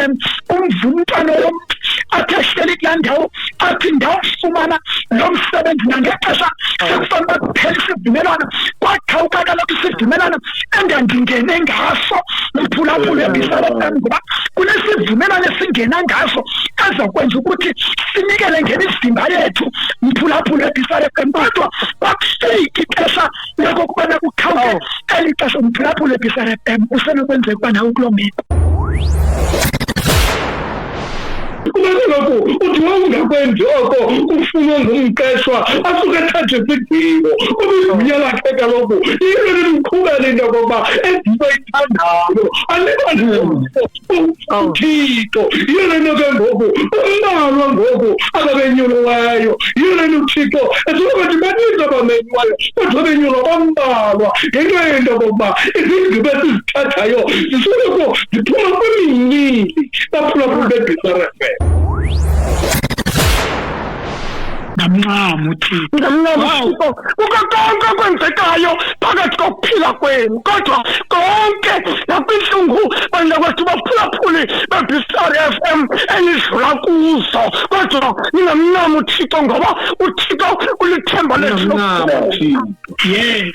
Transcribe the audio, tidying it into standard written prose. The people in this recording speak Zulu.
FM umvumntwana womuntu athi ehleli kula ndawo athi ndawufumana lo msebenzi ngexesha sekufanele kuphela isivumelwano kwaqhawuka kaloku isivumelwano endandingene ngaso mphulaphula eBizara FM ngoba kunesivumelwano esingena ngaso ezokwenza ukuthi sinikele ngemizimba yethu mphulaphula eBizara FM kodwa bakufika ixesha lokubana kukhawuke eli xesha mphulaphula eBizara FM usenokwenzeka ukuba nawe kuloo meko. Kuloko uthi ungakwenzi oko ufunwa ngumqeshwa asuke ethathe isigqibo kubivunya lakhe kaloku into limkhubela into yokokuba endito ithandayo alikwazi uthixo yiyo le nto ke ngoku umbalwa ngoku ababenyuliweyo yiyo le nto uthixo esoloko ndibaninzi abamenywayo kodwa benyulwa bambalwa ngenxa yento yokokuba izigqibo esizithathayo zisoloko ziphuma kwiminyili baphulaphula beBizara FM. Ngamncamo uthixo konke okwenzekayo phakathi kokuphila kwenu kodwa konke nakwinhlungu bandakwethu baphulaphuli beBizara FM enidlula kuzo kodwa ningamncamo uthixo ngoba uthixo ulithemba lethu. Yes.